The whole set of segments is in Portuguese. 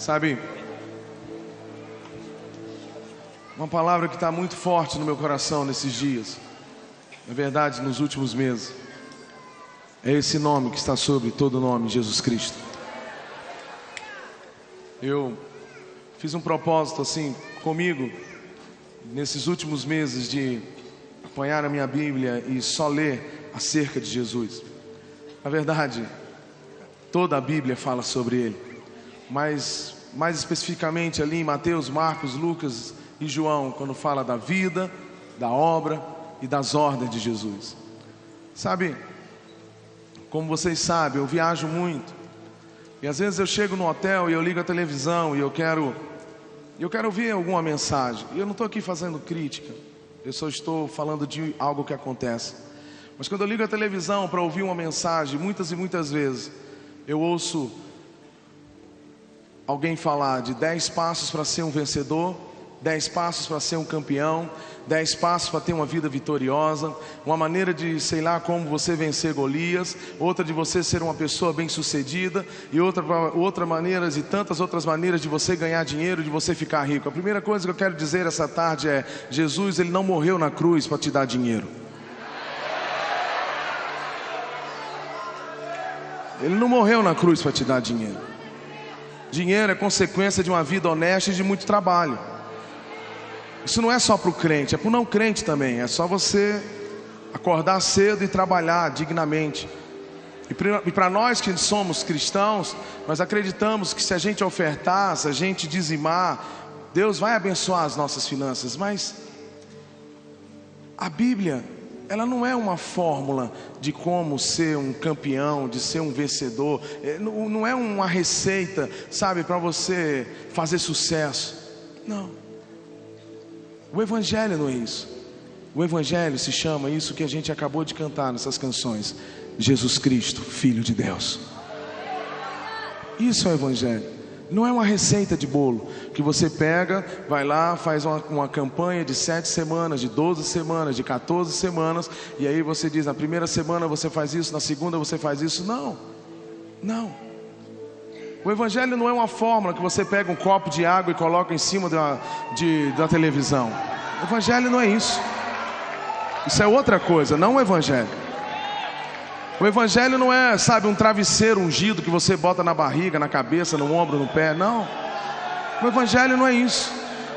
Sabe, uma palavra que está muito forte no meu coração nesses dias, na verdade nos últimos meses, é esse nome que está sobre todo nome, Jesus Cristo. Eu fiz um propósito assim comigo, nesses últimos meses, de apanhar a minha Bíblia e só ler acerca de Jesus. Na verdade, toda a Bíblia fala sobre Ele, mas mais especificamente ali em Mateus, Marcos, Lucas e João, quando fala da vida, da obra e das ordens de Jesus. Sabe, como vocês sabem, eu viajo muito, e às vezes eu chego no hotel e eu ligo a televisão e eu quero ouvir alguma mensagem. E eu não estou aqui fazendo crítica, eu só estou falando de algo que acontece. Mas quando eu ligo a televisão para ouvir uma mensagem, muitas e muitas vezes eu ouço alguém falar de 10 passos para ser um vencedor, 10 passos para ser um campeão, 10 passos para ter uma vida vitoriosa, uma maneira de, sei lá, como você vencer Golias, outra de você ser uma pessoa bem sucedida, e outra maneira, e tantas outras maneiras de você ganhar dinheiro, de você ficar rico. A primeira coisa que eu quero dizer essa tarde é: Jesus, Ele não morreu na cruz para te dar dinheiro. Ele não morreu na cruz para te dar dinheiro. Dinheiro é consequência de uma vida honesta e de muito trabalho. Isso não é só para o crente, é para o não crente também. É só você acordar cedo e trabalhar dignamente. E para nós que somos cristãos, nós acreditamos que se a gente ofertar, se a gente dizimar, Deus vai abençoar as nossas finanças. Mas a Bíblia, ela não é uma fórmula de como ser um campeão, de ser um vencedor. Não é uma receita, sabe, para você fazer sucesso. Não. O Evangelho não é isso. O Evangelho se chama isso que a gente acabou de cantar nessas canções: Jesus Cristo, Filho de Deus. Isso é o Evangelho. Não é uma receita de bolo que você pega, vai lá, faz uma campanha de 7 semanas, de 12 semanas, de 14 semanas, e aí você diz: na primeira semana você faz isso, na segunda você faz isso. Não, não. O Evangelho não é uma fórmula que você pega um copo de água e coloca em cima da televisão. O Evangelho não é isso. Isso é outra coisa, não o Evangelho. O Evangelho não é, sabe, um travesseiro ungido que você bota na barriga, na cabeça, no ombro, no pé. Não. O Evangelho não é isso.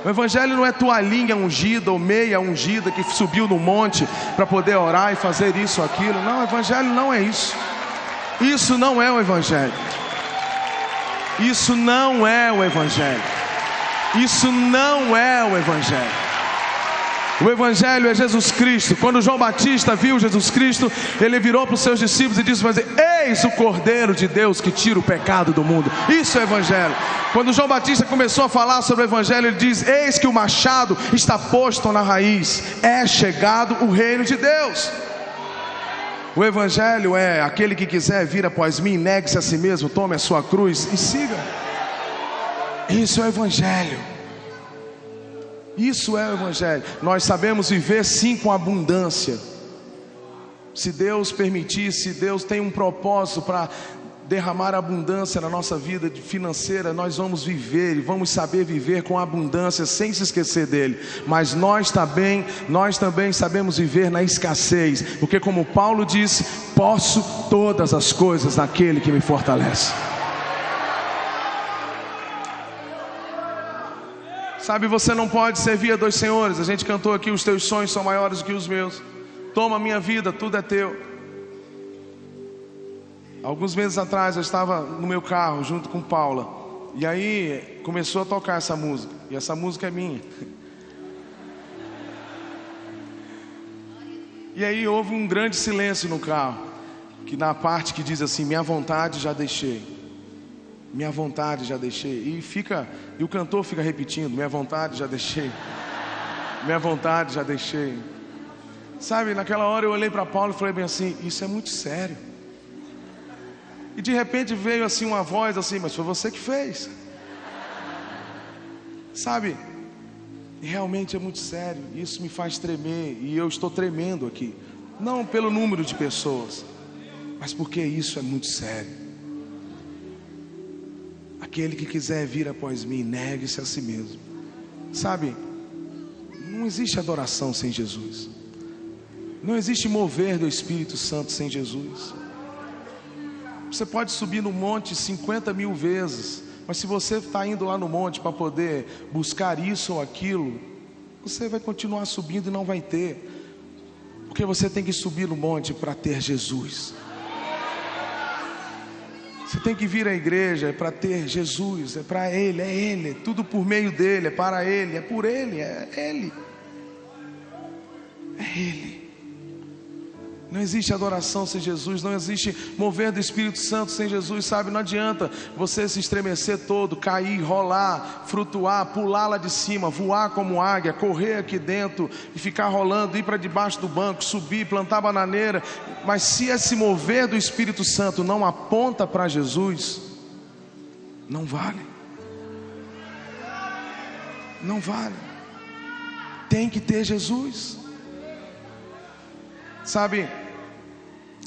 O Evangelho não é toalhinha ungida ou meia ungida que subiu no monte para poder orar e fazer isso ou aquilo. Não, o Evangelho não é isso. Isso não é o Evangelho. Isso não é o Evangelho. Isso não é o Evangelho. O Evangelho é Jesus Cristo. Quando João Batista viu Jesus Cristo, ele virou para os seus discípulos e disse: eis o Cordeiro de Deus que tira o pecado do mundo. Isso é Evangelho. Quando João Batista começou a falar sobre o Evangelho, ele diz: eis que o machado está posto na raiz, é chegado o reino de Deus. O Evangelho é: aquele que quiser vir após mim, negue-se a si mesmo, tome a sua cruz e siga. Isso é o Evangelho. Isso é o Evangelho. Nós sabemos viver sim com abundância. Se Deus permitir, se Deus tem um propósito para derramar abundância na nossa vida financeira, nós vamos viver e vamos saber viver com abundância sem se esquecer dele. Mas nós também sabemos viver na escassez, porque como Paulo disse: posso todas as coisas naquele que me fortalece. Sabe, você não pode servir a 2 senhores. A gente cantou aqui: os teus sonhos são maiores do que os meus. Toma a minha vida, tudo é teu. Alguns meses atrás eu estava no meu carro junto com Paula, e aí começou a tocar essa música, e essa música é minha. E aí houve um grande silêncio no carro, que na parte que diz assim: minha vontade já deixei, minha vontade já deixei. E o cantor fica repetindo: minha vontade já deixei, minha vontade já deixei. Sabe, naquela hora eu olhei para Paula e falei bem assim: isso é muito sério. E de repente veio assim uma voz assim: mas foi você que fez. Sabe, realmente é muito sério. Isso me faz tremer, e eu estou tremendo aqui. Não pelo número de pessoas, mas porque isso é muito sério. aquele que quiser vir após mim, negue-se a si mesmo. Sabe, não existe adoração sem Jesus. Não existe mover do Espírito Santo sem Jesus. Você pode subir no monte 50.000 vezes, mas se você está indo lá no monte para poder buscar isso ou aquilo, você vai continuar subindo e não vai ter. Porque você tem que subir no monte para ter Jesus. Você tem que vir à igreja para ter Jesus, é para Ele, é Ele, é tudo por meio dEle, é para Ele, é por Ele, é Ele. É Ele. Não existe adoração sem Jesus, não existe mover do Espírito Santo sem Jesus, sabe? Não adianta você se estremecer todo, cair, rolar, flutuar, pular lá de cima, voar como águia, correr aqui dentro e ficar rolando, ir para debaixo do banco, subir, plantar bananeira. Mas se esse mover do Espírito Santo não aponta para Jesus, não vale. Não vale. Tem que ter Jesus. Sabe,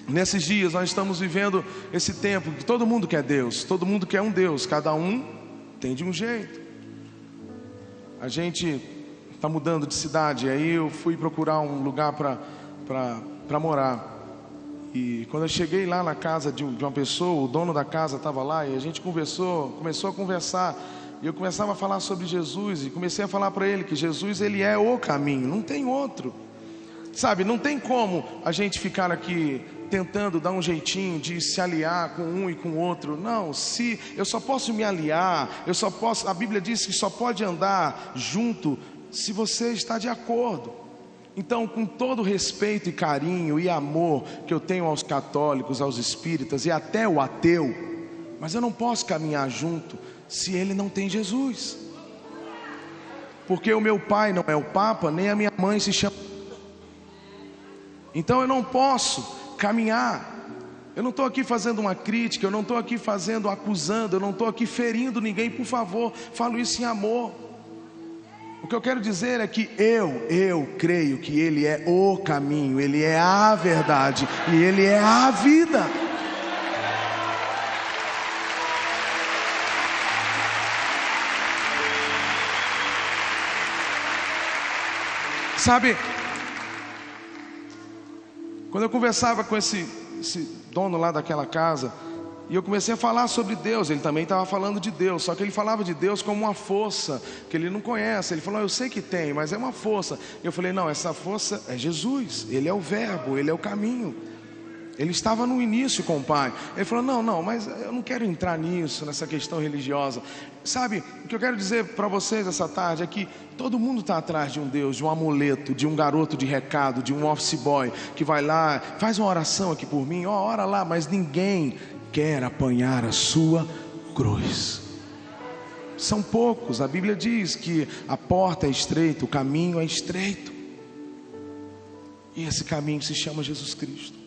nesses dias nós estamos vivendo esse tempo que todo mundo quer Deus, todo mundo quer um Deus, cada um tem de um jeito. A gente está mudando de cidade, aí eu fui procurar um lugar para morar. E quando eu cheguei lá na casa de uma pessoa, o dono da casa estava lá e a gente começou a conversar. E eu começava a falar sobre Jesus e comecei a falar para ele que Jesus, ele é o caminho, não tem outro. Sabe, não tem como a gente ficar aqui tentando dar um jeitinho de se aliar com um e com o outro. Não, se eu só posso me aliar, a Bíblia diz que só pode andar junto se você está de acordo. Então, com todo respeito e carinho e amor que eu tenho aos católicos, aos espíritas e até o ateu, mas eu não posso caminhar junto se ele não tem Jesus. Porque o meu pai não é o Papa, nem a minha mãe se chama. Então eu não posso caminhar. Eu não estou aqui fazendo uma crítica, eu não estou aqui acusando, eu não estou aqui ferindo ninguém, por favor, falo isso em amor. O que eu quero dizer é que eu creio que Ele é o caminho, Ele é a verdade e Ele é a vida. Sabe, quando eu conversava com esse dono lá daquela casa, e eu comecei a falar sobre Deus, ele também estava falando de Deus, só que ele falava de Deus como uma força que ele não conhece. Ele falou, eu sei que tem, mas é uma força. Eu falei, não, essa força é Jesus, Ele é o verbo, Ele é o caminho. Ele estava no início com o Pai. Ele falou, não, mas eu não quero entrar nisso, nessa questão religiosa. Sabe, o que eu quero dizer para vocês essa tarde é que todo mundo está atrás de um Deus, de um amuleto, de um garoto de recado, de um office boy, que vai lá, faz uma oração aqui por mim, ora lá, mas ninguém quer apanhar a sua cruz. São poucos. A Bíblia diz que a porta é estreita, o caminho é estreito, e esse caminho se chama Jesus Cristo.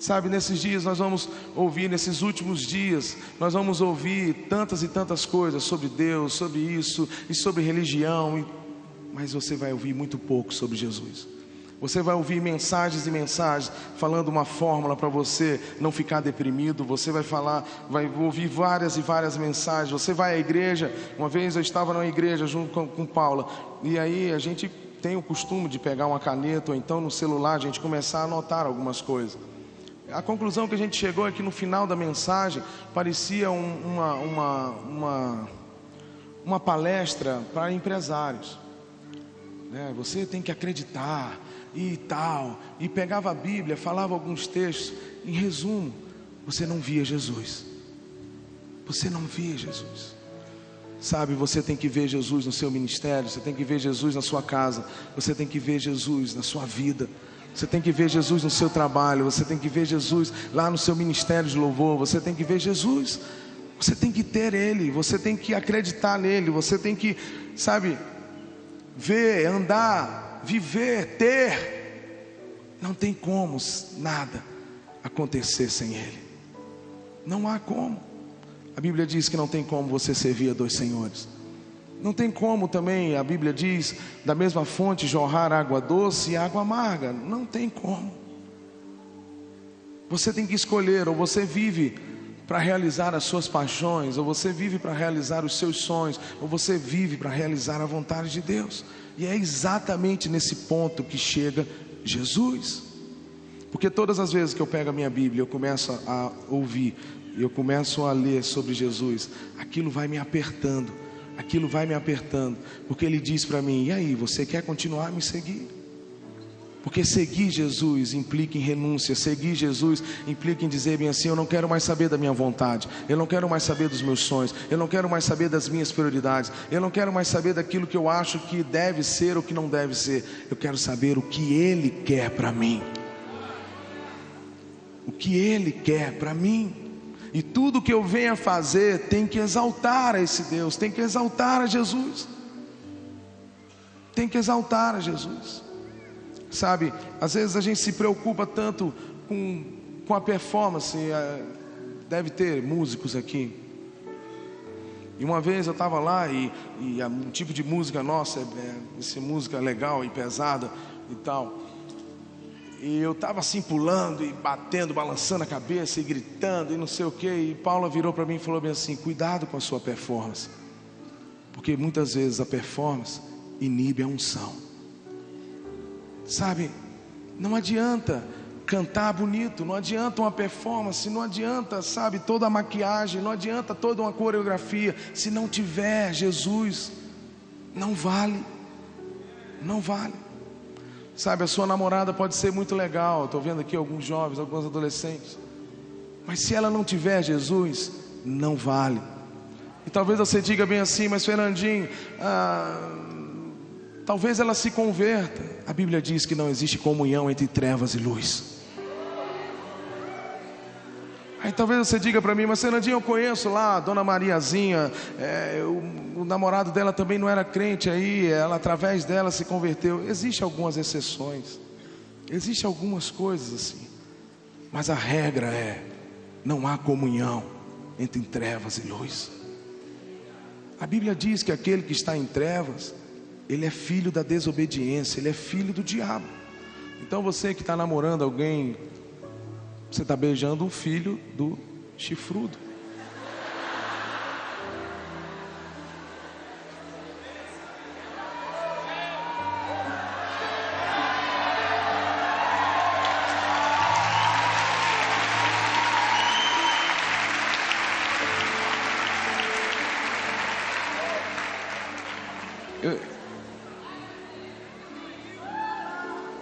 Sabe, nesses dias nós vamos ouvir, nesses últimos dias, nós vamos ouvir tantas e tantas coisas sobre Deus, sobre isso e sobre religião, mas você vai ouvir muito pouco sobre Jesus. Você vai ouvir mensagens e mensagens falando uma fórmula para você não ficar deprimido. Você vai ouvir várias e várias mensagens. Você vai à igreja. Uma vez eu estava numa igreja junto com Paula, e aí a gente tem o costume de pegar uma caneta ou então no celular a gente começar a anotar algumas coisas. A conclusão que a gente chegou é que no final da mensagem parecia uma palestra para empresários, né? Você tem que acreditar e tal, e pegava a Bíblia, falava alguns textos. Em resumo, você não via Jesus. Você não via Jesus. Sabe, você tem que ver Jesus no seu ministério, você tem que ver Jesus na sua casa, você tem que ver Jesus na sua vida. Você tem que ver Jesus no seu trabalho, você tem que ver Jesus lá no seu ministério de louvor, você tem que ver Jesus, você tem que ter Ele, você tem que acreditar nele, você tem que, sabe, ver, andar, viver, ter. Não tem como nada acontecer sem Ele. Não há como. A Bíblia diz que não tem como você servir a dois senhores. Não tem como também, a Bíblia diz, da mesma fonte jorrar água doce e água amarga. Não tem como. Você tem que escolher, ou você vive para realizar as suas paixões, ou você vive para realizar os seus sonhos, ou você vive para realizar a vontade de Deus? E é exatamente nesse ponto que chega Jesus. Porque todas as vezes que eu pego a minha Bíblia, eu começo a ouvir, eu começo a ler sobre Jesus, aquilo vai me apertando, porque Ele diz para mim: e aí, você quer continuar a me seguir? Porque seguir Jesus implica em renúncia, seguir Jesus implica em dizer bem assim: eu não quero mais saber da minha vontade, eu não quero mais saber dos meus sonhos, eu não quero mais saber das minhas prioridades, eu não quero mais saber daquilo que eu acho que deve ser ou que não deve ser. Eu quero saber o que Ele quer para mim, o que Ele quer para mim. E tudo que eu venha fazer tem que exaltar a esse Deus, tem que exaltar a Jesus, tem que exaltar a Jesus. Sabe, às vezes a gente se preocupa tanto com a performance. Deve ter músicos aqui. E uma vez eu estava lá e um tipo de música nossa essa música legal e pesada e tal. E eu estava assim pulando e batendo, balançando a cabeça e gritando e não sei o que. E Paula virou para mim e falou bem assim: cuidado com a sua performance, porque muitas vezes a performance inibe a unção. Sabe, não adianta cantar bonito, não adianta uma performance, não adianta, sabe, toda a maquiagem, não adianta toda uma coreografia, se não tiver Jesus, não vale, não vale. Sabe, a sua namorada pode ser muito legal, estou vendo aqui alguns jovens, alguns adolescentes, mas se ela não tiver Jesus, não vale. E talvez você diga bem assim: mas Fernandinho, talvez ela se converta. A Bíblia diz que não existe comunhão entre trevas e luz. Aí talvez você diga para mim: mas Fernandinho, eu conheço lá a Dona Mariazinha, o namorado dela também não era crente, aí ela, através dela, se converteu. Existem algumas exceções, existem algumas coisas assim, mas a regra é: não há comunhão entre trevas e luz. A Bíblia diz que aquele que está em trevas, ele é filho da desobediência, ele é filho do diabo. Então você que está namorando alguém, você está beijando o filho do chifrudo.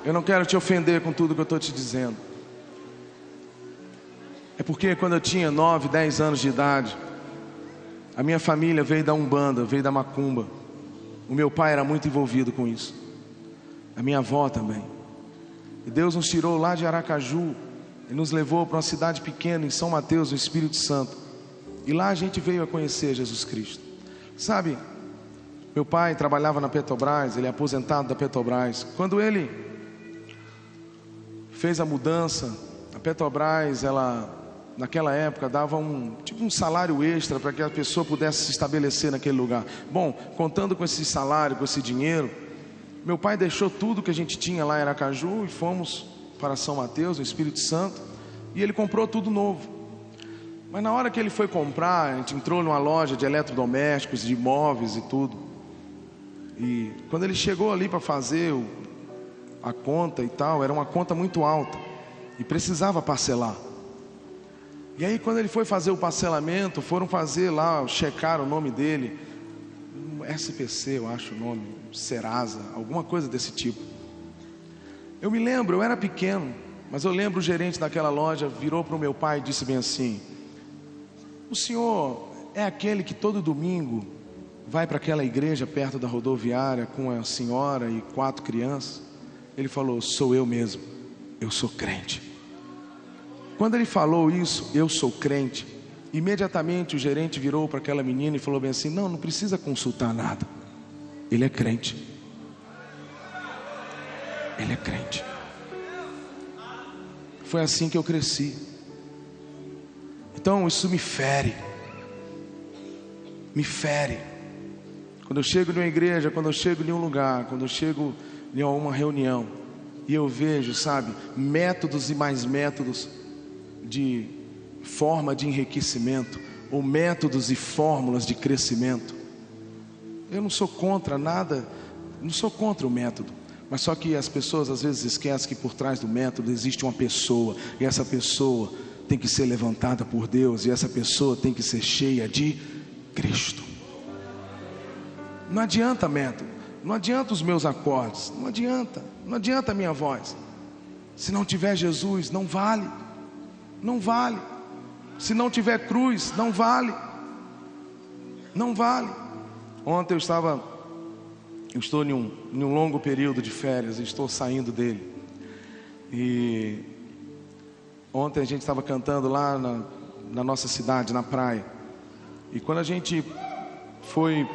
Eu não quero te ofender com tudo que eu estou te dizendo. É porque quando eu tinha 9, 10 anos de idade, a minha família veio da Umbanda, veio da Macumba. O meu pai era muito envolvido com isso, a minha avó também. E Deus nos tirou lá de Aracaju e nos levou para uma cidade pequena em São Mateus, no Espírito Santo. E lá a gente veio a conhecer Jesus Cristo. Sabe, meu pai trabalhava na Petrobras, ele é aposentado da Petrobras. Quando ele fez a mudança, a Petrobras, ela naquela época dava um salário extra para que a pessoa pudesse se estabelecer naquele lugar. Bom, contando com esse salário, com esse dinheiro, meu pai deixou tudo que a gente tinha lá em Aracaju e fomos para São Mateus, no Espírito Santo, e ele comprou tudo novo. Mas na hora que ele foi comprar, a gente entrou numa loja de eletrodomésticos, de imóveis e tudo. E quando ele chegou ali para fazer a conta e tal, era uma conta muito alta e precisava parcelar. E aí quando ele foi fazer o parcelamento, foram fazer lá, checar o nome dele, SPC, eu acho o nome, Serasa, alguma coisa desse tipo. Eu me lembro, eu era pequeno, mas eu lembro o gerente daquela loja virou para o meu pai e disse bem assim: o senhor é aquele que todo domingo vai para aquela igreja perto da rodoviária com a senhora e 4 crianças? Ele falou: sou eu mesmo, eu sou crente. Quando ele falou isso, eu sou crente, imediatamente o gerente virou para aquela menina e falou bem assim: não precisa consultar nada, ele é crente. Ele é crente. Foi assim que eu cresci. Então isso me fere. Me fere. Quando eu chego em uma igreja, quando eu chego em um lugar, quando eu chego em uma reunião e eu vejo, sabe, métodos e mais métodos de forma de enriquecimento, ou métodos e fórmulas de crescimento. Eu não sou contra nada, não sou contra o método, mas só que as pessoas às vezes esquecem que por trás do método existe uma pessoa, e essa pessoa tem que ser levantada por Deus, e essa pessoa tem que ser cheia de Cristo. Não adianta método, não adianta os meus acordes, não adianta a minha voz. Se não tiver Jesus, não vale, não vale. Se não tiver cruz, não vale, não vale. Ontem eu estou em um longo período de férias, estou saindo dele. E ontem a gente estava cantando lá na nossa cidade, na praia. E quando a gente foi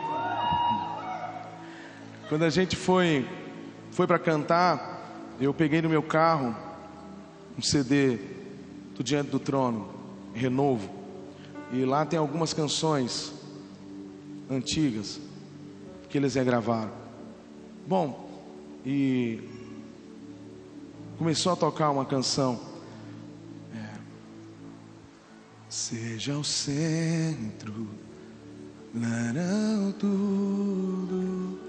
para cantar, eu peguei no meu carro um CD do Diante do Trono, Renovo. E lá tem algumas canções antigas que eles regravaram. Bom, e começou a tocar uma canção. Seja o centro, larão tudo.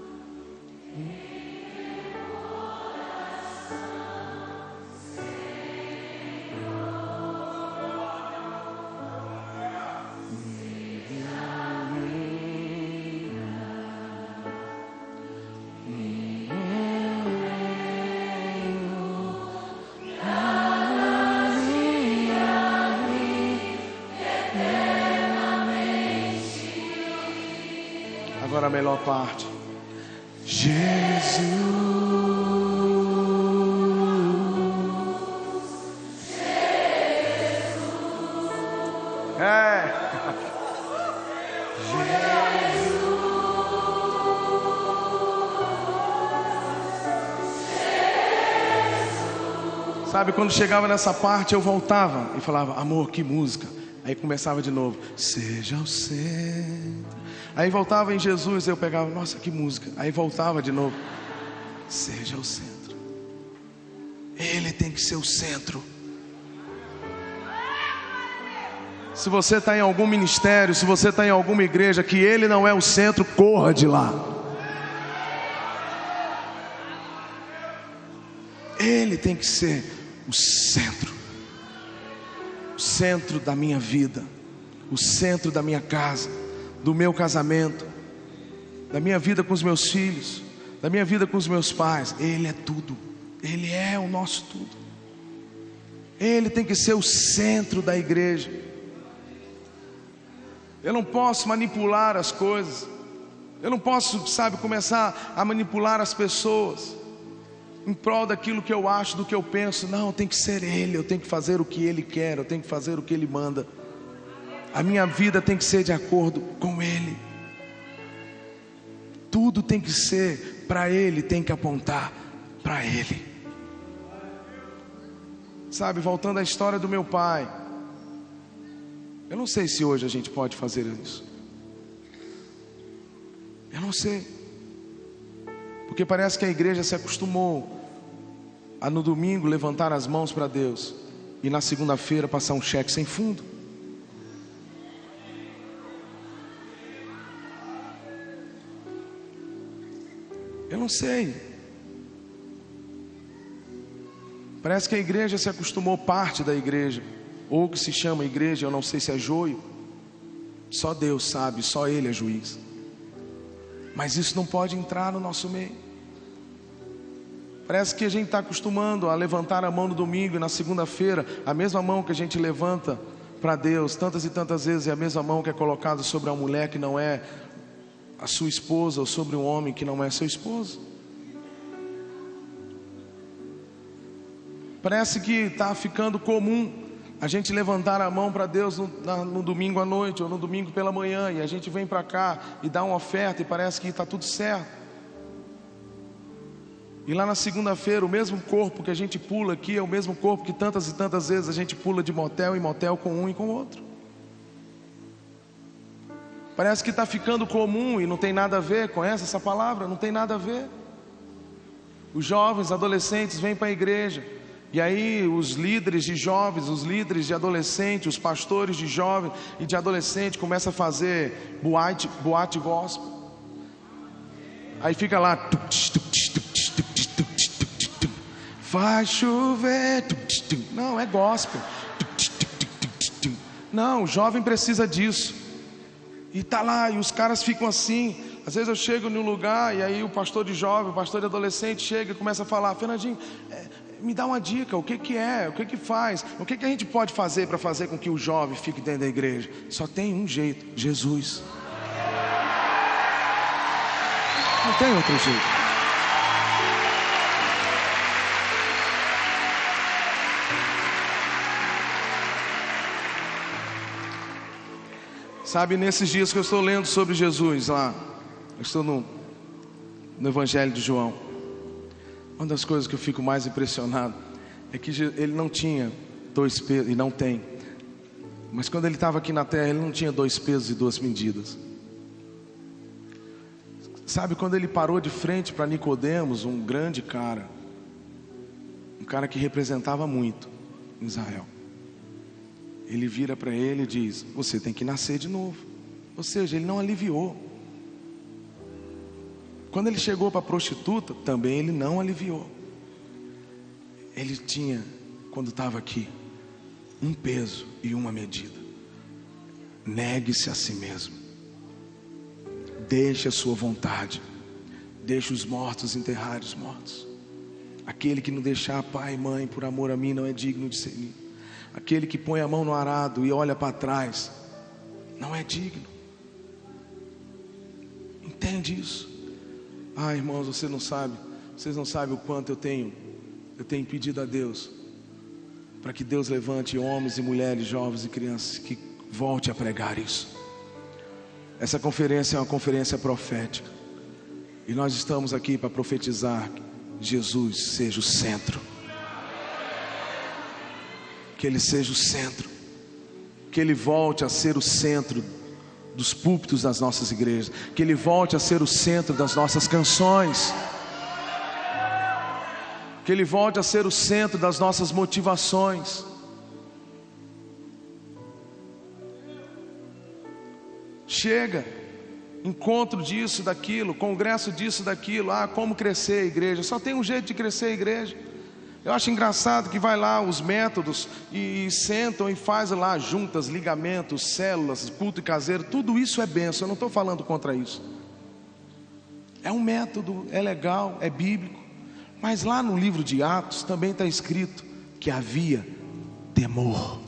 Agora a melhor parte. Jesus, Sabe, quando chegava nessa parte eu voltava e falava, amor, que música. Aí começava de novo, seja o centro. Aí voltava em Jesus, eu pegava, nossa, que música. Aí voltava de novo, seja o centro. Ele tem que ser o centro. Se você está em algum ministério, se você está em alguma igreja que ele não é o centro, corra de lá. Ele tem que ser o centro. O centro da minha vida, o centro da minha casa, do meu casamento, da minha vida com os meus filhos, da minha vida com os meus pais. Ele é tudo, Ele é o nosso tudo. Ele tem que ser o centro da igreja. Eu não posso manipular as coisas, eu não posso, começar a manipular as pessoas em prol daquilo que eu acho, do que eu penso. Não, tem que ser Ele, eu tenho que fazer o que Ele quer, eu tenho que fazer o que Ele manda. A minha vida tem que ser de acordo com Ele. Tudo tem que ser para Ele, tem que apontar para Ele. Voltando à história do meu pai, eu não sei se hoje a gente pode fazer isso. Eu não sei. Porque parece que a igreja se acostumou a no domingo levantar as mãos para Deus e na segunda-feira passar um cheque sem fundo. Eu não sei. Parece que a igreja se acostumou, parte da igreja, ou que se chama igreja, eu não sei se é joio. Só Deus sabe, só Ele é juiz. Mas isso não pode entrar no nosso meio. Parece que a gente está acostumando a levantar a mão no domingo e na segunda-feira, a mesma mão que a gente levanta para Deus tantas e tantas vezes, é a mesma mão que é colocada sobre uma mulher que não é a sua esposa, ou sobre um homem que não é seu esposo. Parece que está ficando comum a gente levantar a mão para Deus no domingo à noite ou no domingo pela manhã, e a gente vem para cá e dá uma oferta e parece que está tudo certo. E lá na segunda-feira o mesmo corpo que a gente pula aqui é o mesmo corpo que tantas e tantas vezes a gente pula de motel em motel com um e com o outro. Parece que está ficando comum e não tem nada a ver. Conhece essa palavra? Não tem nada a ver. Os jovens, adolescentes vêm para a igreja E aí os líderes de jovens, os líderes de adolescentes, os pastores de jovens e de adolescente começam a fazer boate gospel. Aí fica lá, vai chover. Não, é gospel. Não, o jovem precisa disso. E tá lá, e os caras ficam assim. Às vezes eu chego num lugar e aí o pastor de jovem, o pastor de adolescente chega e começa a falar: Fernandinho, me dá uma dica, o que que é, o que que faz, o que que a gente pode fazer para fazer com que o jovem fique dentro da igreja? Só tem um jeito: Jesus. Não tem outro jeito. Sabe, nesses dias que eu estou lendo sobre Jesus lá, eu estou no Evangelho de João, uma das coisas que eu fico mais impressionado é que ele não tinha 2 pesos, e não tem, mas quando ele estava aqui na terra, ele não tinha 2 pesos e 2 medidas. Sabe, quando ele parou de frente para Nicodemos, um grande cara, um cara que representava muito em Israel, ele vira para ele e diz: você tem que nascer de novo. Ou seja, ele não aliviou. Quando ele chegou para a prostituta, também ele não aliviou. Ele tinha, quando estava aqui, 1 peso e 1 medida. Negue-se a si mesmo. Deixe a sua vontade. Deixe os mortos enterrarem os mortos. Aquele que não deixar pai e mãe por amor a mim não é digno de ser mim. Aquele que põe a mão no arado e olha para trás não é digno. Entende isso? Ah, irmãos, vocês não sabem o quanto eu tenho pedido a Deus para que Deus levante homens e mulheres, jovens e crianças que volte a pregar isso. Essa conferência é uma conferência profética e nós estamos aqui para profetizar que Jesus seja o centro. Que Ele seja o centro, que Ele volte a ser o centro dos púlpitos das nossas igrejas, que Ele volte a ser o centro das nossas canções, que Ele volte a ser o centro das nossas motivações. Chega, encontro disso, daquilo, congresso disso, daquilo. Ah, como crescer a igreja? Só tem um jeito de crescer a igreja. Eu acho engraçado que vai lá os métodos e sentam e fazem lá juntas, ligamentos, células, culto e caseiro. Tudo isso é bênção, eu não estou falando contra isso. É um método, é legal, é bíblico. Mas lá no livro de Atos também está escrito que havia temor.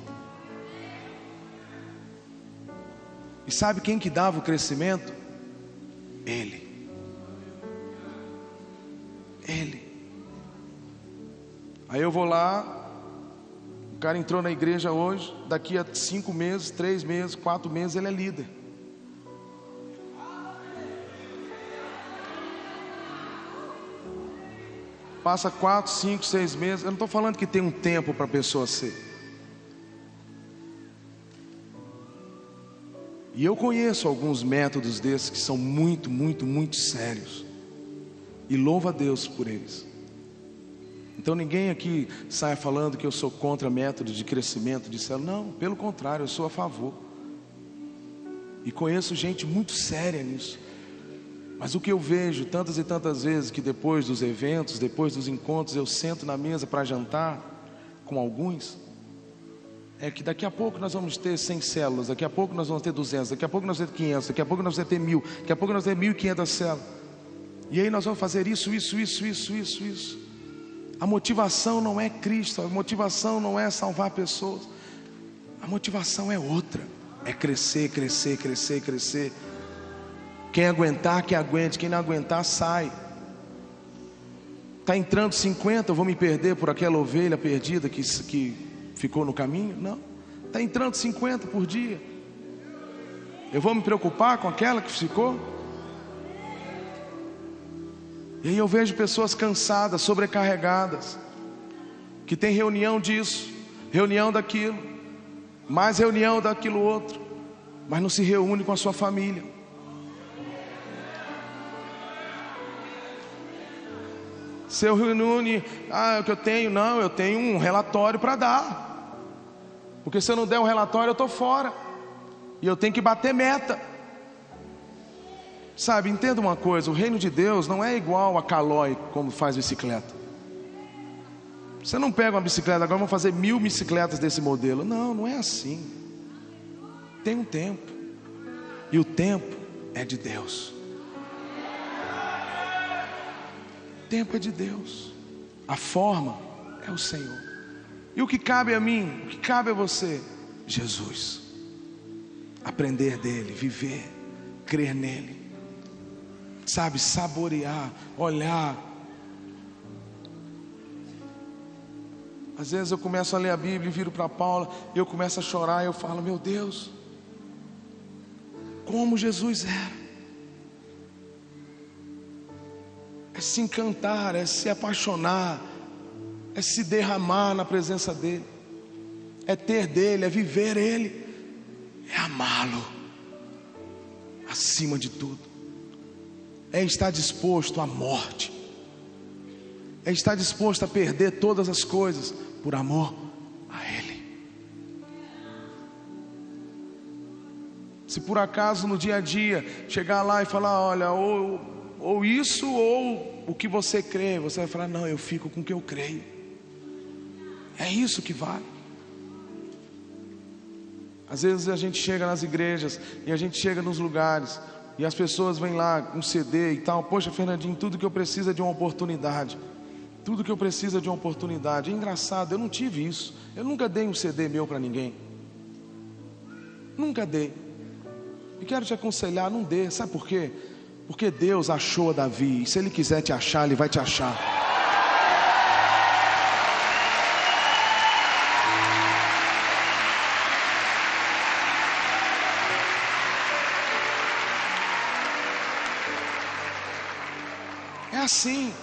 E sabe quem que dava o crescimento? Ele. Aí eu vou lá, o cara entrou na igreja hoje, daqui a 5 meses, 3 meses, 4 meses ele é líder. Passa 4, 5, 6 meses. Eu não estou falando que tem um tempo para a pessoa ser. E eu conheço alguns métodos desses que são muito, muito, muito sérios. E louvo a Deus por eles. Então ninguém aqui saia falando que eu sou contra método de crescimento de célula. Não, pelo contrário, eu sou a favor. E conheço gente muito séria nisso. Mas o que eu vejo tantas e tantas vezes, que depois dos eventos, depois dos encontros, eu sento na mesa para jantar com alguns, é que daqui a pouco nós vamos ter 100 células, daqui a pouco nós vamos ter 200, daqui a pouco nós vamos ter 500, daqui a pouco nós vamos ter 1000, daqui a pouco nós vamos ter 1500 células. E aí nós vamos fazer isso. A motivação não é Cristo, a motivação não é salvar pessoas. A motivação é outra, é crescer. Quem aguentar, que aguente. Quem não aguentar, sai. Está entrando 50, eu vou me perder por aquela ovelha perdida que ficou no caminho? Não. Está entrando 50 por dia, eu vou me preocupar com aquela que ficou? E aí eu vejo pessoas cansadas, sobrecarregadas, que tem reunião disso, reunião daquilo, mais reunião daquilo outro, mas não se reúne com a sua família. Seu reúne, o que eu tenho? Não, eu tenho um relatório para dar. Porque se eu não der um relatório, eu estou fora. E eu tenho que bater meta. Sabe, entenda uma coisa, o reino de Deus não é igual a Calói, como faz bicicleta. Você não pega uma bicicleta, agora vamos fazer 1000 bicicletas desse modelo. Não, não é assim. Tem um tempo. E o tempo é de Deus. O tempo é de Deus. A forma é o Senhor. E o que cabe a mim, o que cabe a você? Jesus. Aprender dele, viver, crer nele. Sabe, saborear, olhar. Às vezes eu começo a ler a Bíblia e viro para Paula, e eu começo a chorar e eu falo, meu Deus, como Jesus era. É se encantar, é se apaixonar, é se derramar na presença dele, é ter dele, é viver ele, é amá-lo acima de tudo, é estar disposto à morte, é estar disposto a perder todas as coisas por amor a ele. Se por acaso no dia a dia chegar lá e falar, olha, ou isso ou o que você crê, você vai falar, não, eu fico com o que eu creio. É isso que vale. Às vezes a gente chega nas igrejas e a gente chega nos lugares e as pessoas vêm lá com CD e tal, poxa, Fernandinho, tudo que eu preciso é de uma oportunidade. Tudo que eu preciso é de uma oportunidade. É engraçado, eu não tive isso. Eu nunca dei um CD meu para ninguém. Nunca dei. E quero te aconselhar, não dê. Sabe por quê? Porque Deus achou Davi. E se Ele quiser te achar, Ele vai te achar. É assim.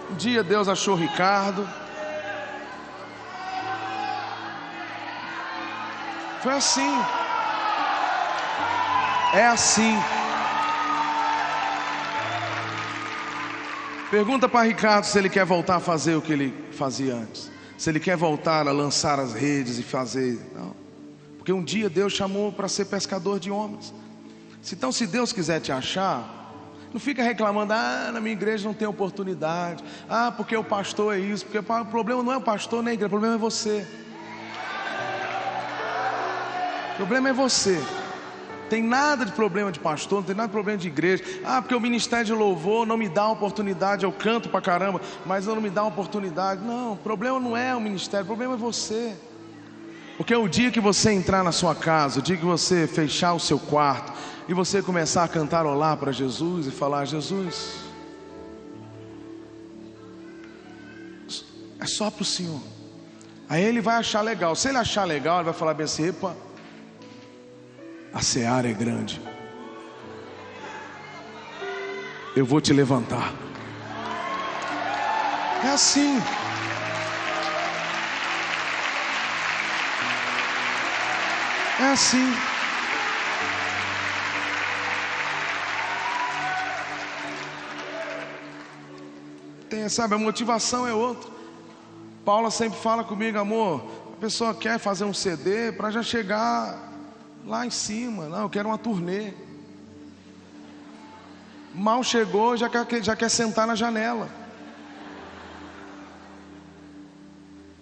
Um dia Deus achou Ricardo. Foi assim. É assim. Pergunta para Ricardo se ele quer voltar a fazer o que ele fazia antes. Se ele quer voltar a lançar as redes e fazer. Não. Porque um dia Deus chamou para ser pescador de homens. Então, se Deus quiser te achar, não fica reclamando, na minha igreja não tem oportunidade. Porque o pastor é isso. Porque o problema não é o pastor nem a igreja, o problema é você. O problema é você. Tem nada de problema de pastor, não tem nada de problema de igreja. Porque o ministério de louvor não me dá uma oportunidade, eu canto pra caramba, mas não me dá uma oportunidade. Não, o problema não é o ministério, o problema é você. Porque o dia que você entrar na sua casa, o dia que você fechar o seu quarto e você começar a cantarolar para Jesus e falar, Jesus, é só para o Senhor. Aí Ele vai achar legal. Se Ele achar legal, Ele vai falar bem assim, epa, a seara é grande, eu vou te levantar. É assim. É assim. Sabe, a motivação é outra. Paula sempre fala comigo, amor, a pessoa quer fazer um CD para já chegar lá em cima. Não, eu quero uma turnê. Mal chegou, já quer sentar na janela.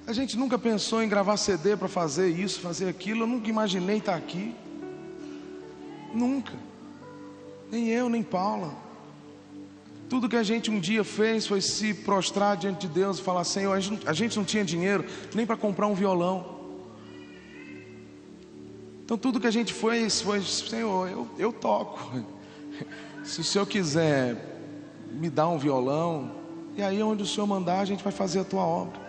A gente nunca pensou em gravar CD para fazer isso, fazer aquilo. Eu nunca imaginei estar aqui. Nunca. Nem eu, nem Paula. Tudo que a gente um dia fez foi se prostrar diante de Deus e falar, Senhor, a gente não tinha dinheiro nem para comprar um violão. Então tudo que a gente fez foi, Senhor, eu toco. Se o Senhor quiser me dar um violão, e aí onde o Senhor mandar a gente vai fazer a tua obra.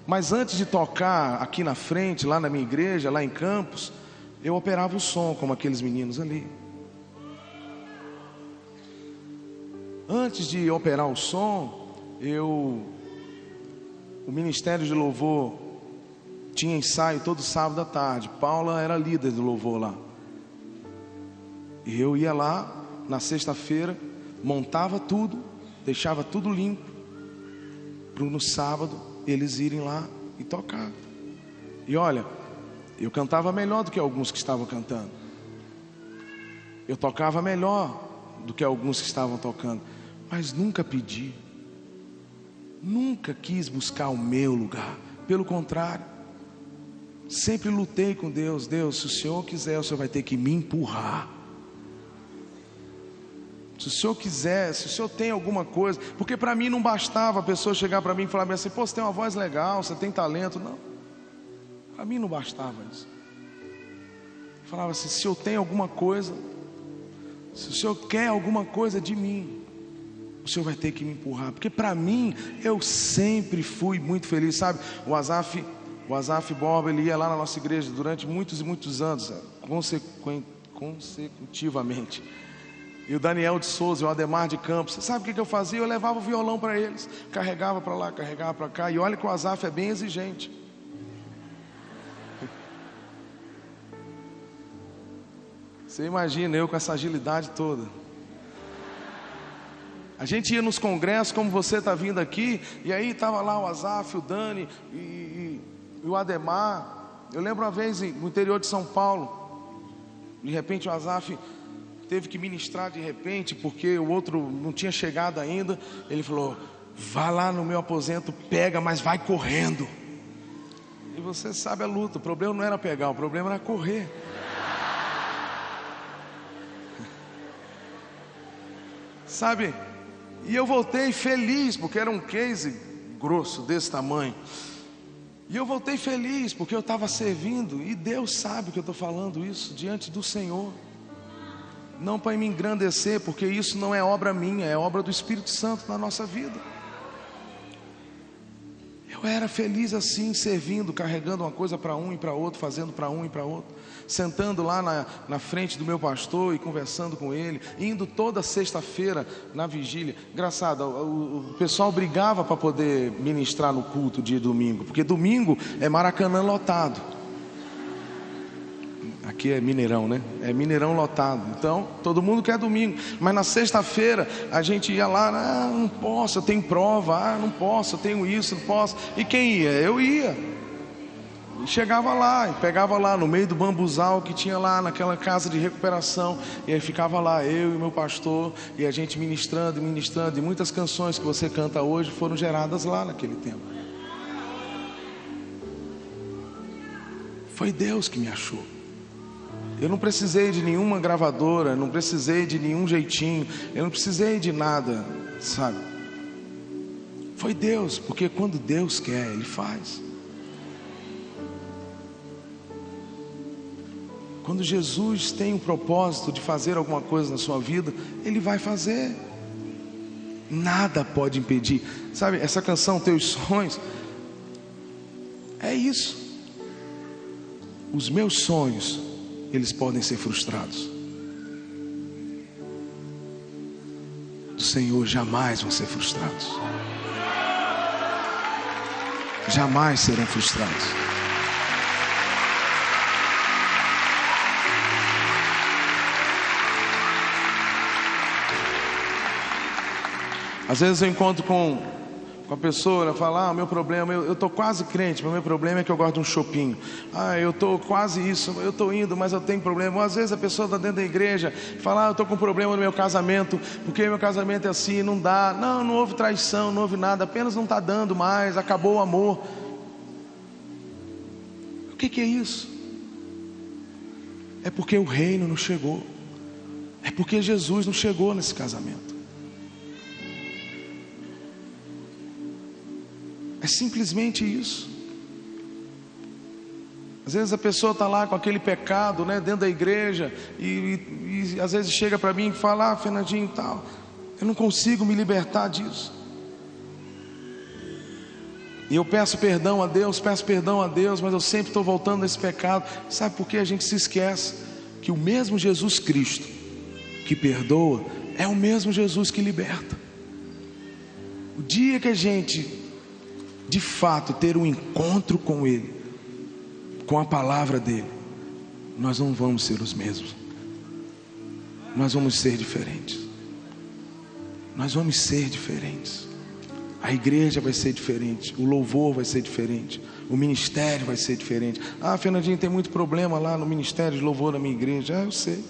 Mas antes de tocar aqui na frente, lá na minha igreja, lá em Campos, eu operava o som como aqueles meninos ali. Antes de operar o som, o Ministério de Louvor tinha ensaio todo sábado à tarde. Paula era líder do louvor lá. E eu ia lá na sexta-feira, montava tudo deixava tudo limpo, para no sábado eles irem lá e tocar. E olha, eu cantava melhor do que alguns que estavam cantando, eu tocava melhor do que alguns que estavam tocando, mas nunca pedi, nunca quis buscar o meu lugar. Pelo contrário, sempre lutei com Deus. Deus, se o Senhor quiser, o Senhor vai ter que me empurrar. Se o Senhor quiser, se o Senhor tem alguma coisa, porque para mim não bastava a pessoa chegar para mim e falar assim: pô, você tem uma voz legal, você tem talento. Não, para mim não bastava isso. Eu falava assim: se eu tenho alguma coisa, se o Senhor quer alguma coisa de mim, o Senhor vai ter que me empurrar. Porque para mim, eu sempre fui muito feliz, sabe? O Asaf Borba, ele ia lá na nossa igreja durante muitos e muitos anos, consecutivamente. E o Daniel de Souza, o Ademar de Campos, você sabe o que eu fazia? Eu levava o violão para eles, carregava para lá, carregava para cá. E olha que o Asaf é bem exigente. Você imagina eu com essa agilidade toda. A gente ia nos congressos, como você está vindo aqui, e aí estava lá o Asaf, o Dani e o Ademar. Eu lembro uma vez no interior de São Paulo, de repente o Asaf teve que ministrar de repente, porque o outro não tinha chegado ainda. Ele falou: vá lá no meu aposento, pega, mas vai correndo. E você sabe a luta, o problema não era pegar, o problema era correr. Sabe? E eu voltei feliz, porque era um case grosso desse tamanho. E eu voltei feliz, porque eu estava servindo. E Deus sabe que eu estou falando isso diante do Senhor. Não para me engrandecer, porque isso não é obra minha, é obra do Espírito Santo na nossa vida. Eu era feliz assim, servindo, carregando uma coisa para um e para outro, fazendo para um e para outro, sentando lá na frente do meu pastor e conversando com ele, indo toda sexta-feira na vigília. Engraçado, o pessoal brigava para poder ministrar no culto dia domingo, porque domingo é Maracanã lotado. Aqui é Mineirão, né? É Mineirão lotado. Então, todo mundo quer domingo. Mas na sexta-feira, a gente ia lá: ah, não posso, eu tenho prova. Ah, não posso, eu tenho isso, não posso. E quem ia? Eu ia. E chegava lá, e pegava lá no meio do bambuzal que tinha lá naquela casa de recuperação. E aí ficava lá, eu e meu pastor, e a gente ministrando e ministrando. E muitas canções que você canta hoje foram geradas lá naquele tempo. Foi Deus que me achou. Eu não precisei de nenhuma gravadora, não precisei de nenhum jeitinho, eu não precisei de nada, sabe? Foi Deus, porque quando Deus quer, Ele faz. Quando Jesus tem o propósito de fazer alguma coisa na sua vida, Ele vai fazer. Nada pode impedir. Sabe, essa canção, Teus Sonhos, é isso. Os meus sonhos, eles podem ser frustrados. Do Senhor jamais vão ser frustrados. Jamais serão frustrados. Às vezes eu encontro com a pessoa, ela fala: ah, meu problema, eu estou quase crente, mas meu problema é que eu gosto de um chopinho. Ah, eu estou quase isso, eu estou indo, mas eu tenho problema. Ou às vezes a pessoa está dentro da igreja e fala: ah, eu estou com problema no meu casamento, porque meu casamento é assim, não dá. Não houve traição, não houve nada, apenas não está dando mais, acabou o amor. O que é isso? É porque o reino não chegou. É porque Jesus não chegou nesse casamento. É simplesmente isso. Às vezes a pessoa está lá com aquele pecado, né, dentro da igreja, e às vezes chega para mim e fala: ah, Fernandinho, tal, eu não consigo me libertar disso. E eu peço perdão a Deus, mas eu sempre estou voltando nesse pecado. Sabe por que a gente se esquece? Que o mesmo Jesus Cristo que perdoa é o mesmo Jesus que liberta. O dia que a gente de fato ter um encontro com Ele, com a palavra dEle, nós não vamos ser os mesmos. Nós vamos ser diferentes. Nós vamos ser diferentes. A igreja vai ser diferente, o louvor vai ser diferente, o ministério vai ser diferente. Ah, Fernandinho, tem muito problema lá no ministério de louvor da minha igreja. Ah, eu sei.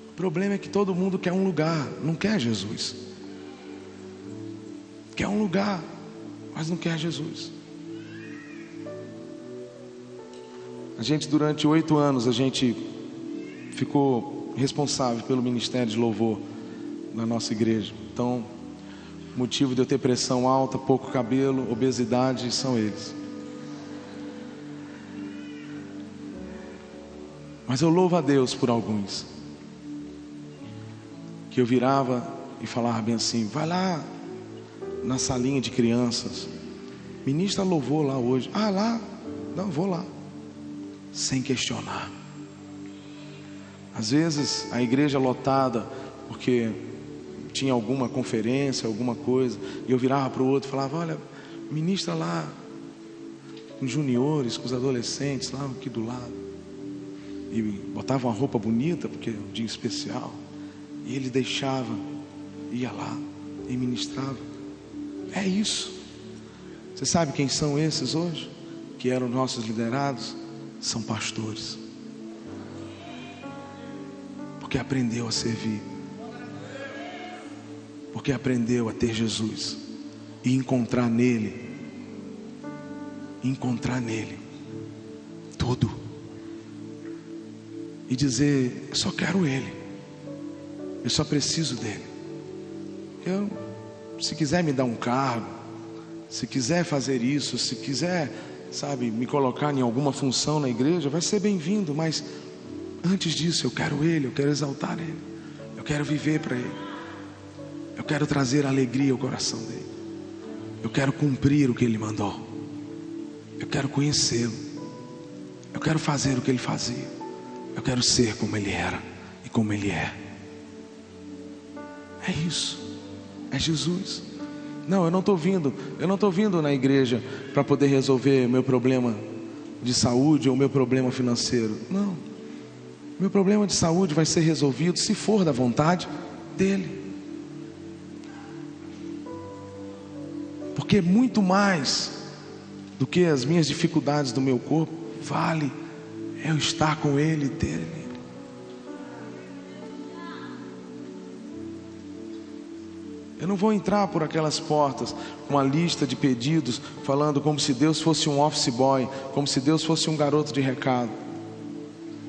O problema é que todo mundo quer um lugar, não quer Jesus. Quer um lugar, mas não quer Jesus. A gente, durante 8 anos, a gente ficou responsável pelo ministério de louvor na nossa igreja. Então, motivo de eu ter pressão alta, pouco cabelo, obesidade, são eles. Mas eu louvo a Deus por alguns, que eu virava e falava bem assim: vai lá na salinha de crianças, ministra louvor lá hoje. Ah, lá? Não, vou lá. Sem questionar. Às vezes a igreja lotada, porque tinha alguma conferência, alguma coisa, e eu virava para o outro e falava: olha, ministra lá com os juniores, com os adolescentes lá aqui do lado. E botava uma roupa bonita, porque é um dia especial, e ele deixava, ia lá e ministrava. É isso. Você sabe quem são esses hoje? Que eram nossos liderados? São pastores, porque aprendeu a servir, porque aprendeu a ter Jesus e encontrar nele tudo, e dizer: eu só quero Ele, eu só preciso dele. Se quiser me dar um cargo, se quiser fazer isso, se quiser, sabe, me colocar em alguma função na igreja, vai ser bem-vindo, mas antes disso eu quero Ele, eu quero exaltar Ele, eu quero viver para Ele, eu quero trazer alegria ao coração dele, eu quero cumprir o que Ele mandou, eu quero conhecê-lo, eu quero fazer o que Ele fazia, eu quero ser como Ele era e como Ele é. É isso, é Jesus. Não, eu não estou vindo na igreja para poder resolver meu problema de saúde ou meu problema financeiro. Não, meu problema de saúde vai ser resolvido se for da vontade dele. Porque muito mais do que as minhas dificuldades do meu corpo, vale eu estar com Ele e ter Ele. Eu não vou entrar por aquelas portas com uma lista de pedidos, falando como se Deus fosse um office boy, como se Deus fosse um garoto de recado.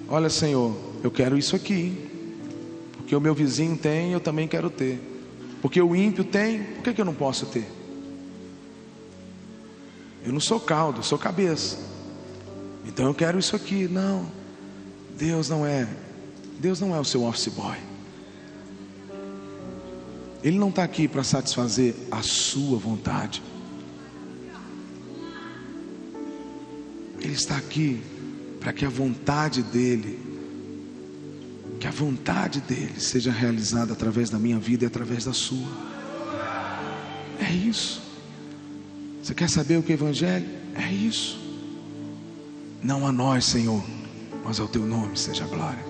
Olha, Senhor, eu quero isso aqui, porque o meu vizinho tem, eu também quero ter. Porque o ímpio tem, por que eu não posso ter? Eu não sou caldo, eu sou cabeça. Então eu quero isso aqui. Não, Deus não é o seu office boy. Ele não está aqui para satisfazer a sua vontade. Ele está aqui para que a vontade dele seja realizada através da minha vida e através da sua. É isso. Você quer saber o que é Evangelho? É isso. Não a nós, Senhor, mas ao teu nome seja a glória.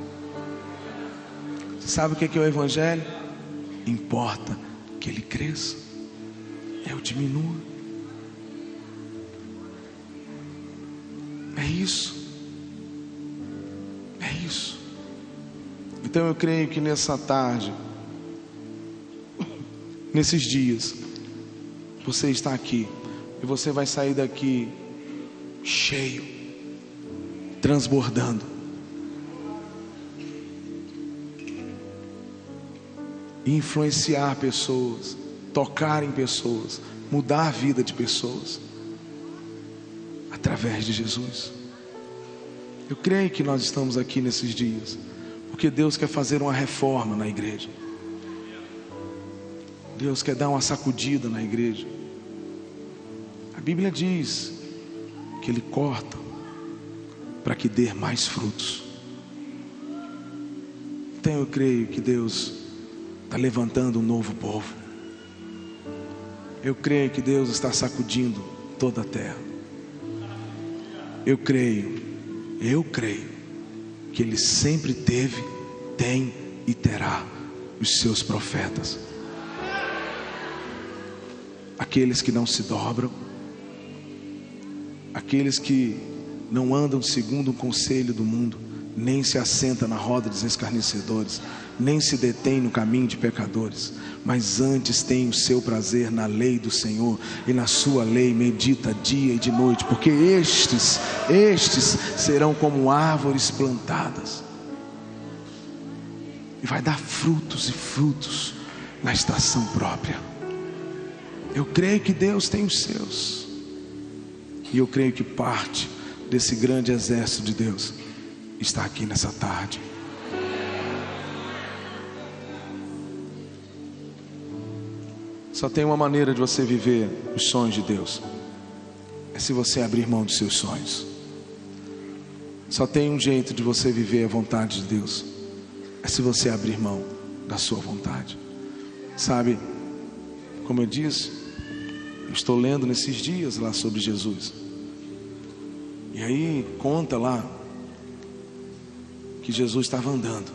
Você sabe o que é o Evangelho? Importa que ele cresça, eu diminua. É isso. É isso. Então eu creio que nessa tarde, nesses dias, você está aqui e você vai sair daqui cheio, transbordando. Influenciar pessoas, tocar em pessoas, mudar a vida de pessoas através de Jesus. Eu creio que nós estamos aqui nesses dias porque Deus quer fazer uma reforma na igreja. Deus quer dar uma sacudida na igreja. A Bíblia diz que Ele corta para que dê mais frutos. Então eu creio que Deus está levantando um novo povo. Eu creio que Deus está sacudindo toda a terra. Eu creio que Ele sempre teve, tem e terá os seus profetas. Aqueles que não se dobram, aqueles que não andam segundo o conselho do mundo, nem se assenta na roda dos escarnecedores, nem se detém no caminho de pecadores, mas antes tem o seu prazer na lei do Senhor, e na sua lei medita dia e de noite, porque estes serão como árvores plantadas, e vai dar frutos e frutos na estação própria. Eu creio que Deus tem os seus, e eu creio que parte desse grande exército de Deus está aqui nessa tarde. Só tem uma maneira de você viver os sonhos de Deus, é se você abrir mão dos seus sonhos. Só tem um jeito de você viver a vontade de Deus, é se você abrir mão da sua vontade. Sabe, como eu disse, eu estou lendo nesses dias lá sobre Jesus, e aí conta lá que Jesus estava andando,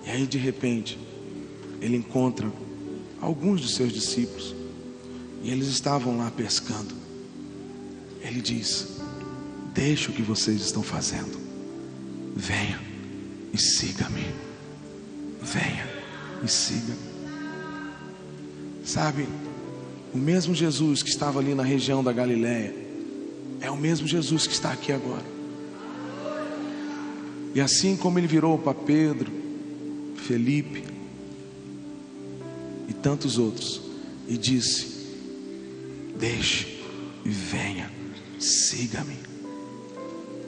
e aí de repente ele encontra alguns dos seus discípulos, e eles estavam lá pescando. Ele diz: deixa o que vocês estão fazendo, venha e siga-me, venha e siga-me. Sabe, o mesmo Jesus que estava ali na região da Galileia é o mesmo Jesus que está aqui agora. E assim como ele virou para Pedro, Felipe e tantos outros e disse: deixe e venha, siga-me,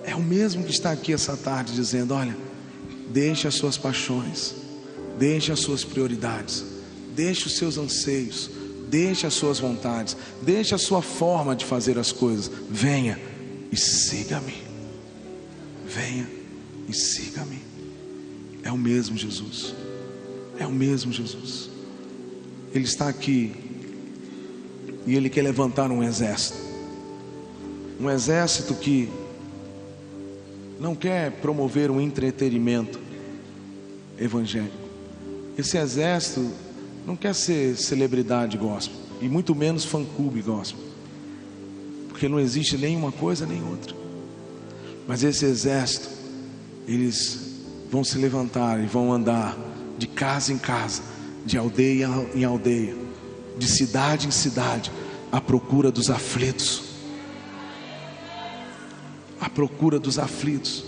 é o mesmo que está aqui essa tarde dizendo: olha, deixe as suas paixões, deixe as suas prioridades, deixe os seus anseios, deixe as suas vontades, deixe a sua forma de fazer as coisas, venha e siga-me, venha e siga-me. É o mesmo Jesus, é o mesmo Jesus. Ele está aqui e Ele quer levantar um exército que não quer promover um entretenimento evangélico. Esse exército não quer ser celebridade gospel, e muito menos fã-clube gospel, porque não existe nem uma coisa nem outra. Mas esse exército, eles vão se levantar e vão andar de casa em casa, de aldeia em aldeia, de cidade em cidade, à procura dos aflitos, à procura dos aflitos,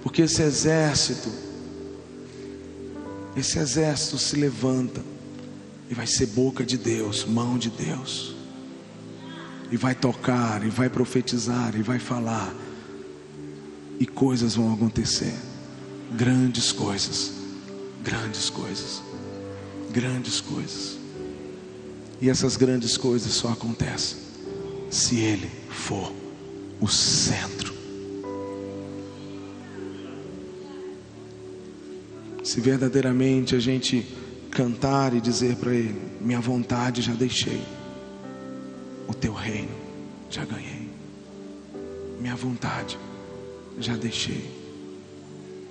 porque esse exército se levanta e vai ser boca de Deus, mão de Deus, e vai tocar, e vai profetizar, e vai falar, e coisas vão acontecer, grandes coisas, grandes coisas, grandes coisas. E essas grandes coisas só acontecem se Ele for o centro. Se verdadeiramente a gente cantar e dizer para Ele: minha vontade já deixei, o teu reino já ganhei. Minha vontade já deixei,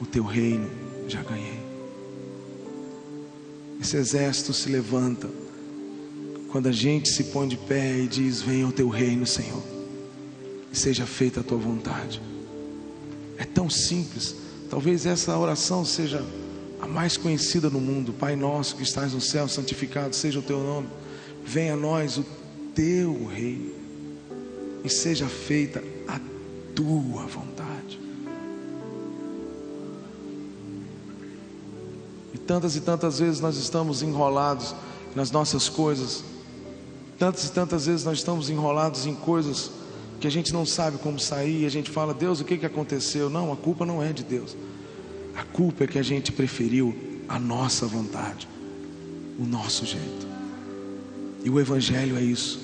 o teu reino já ganhei. Esse exército se levanta quando a gente se põe de pé e diz: venha o teu reino, Senhor, e seja feita a tua vontade. É tão simples. Talvez essa oração seja a mais conhecida no mundo. Pai nosso que estás no céu, santificado seja o teu nome, venha a nós o teu reino, e seja feita a tua vontade. E tantas vezes nós estamos enrolados nas nossas coisas, tantas e tantas vezes nós estamos enrolados em coisas que a gente não sabe como sair, e a gente fala: Deus, o que aconteceu? Não, a culpa não é de Deus. A culpa é que a gente preferiu a nossa vontade, o nosso jeito. E o Evangelho é isso,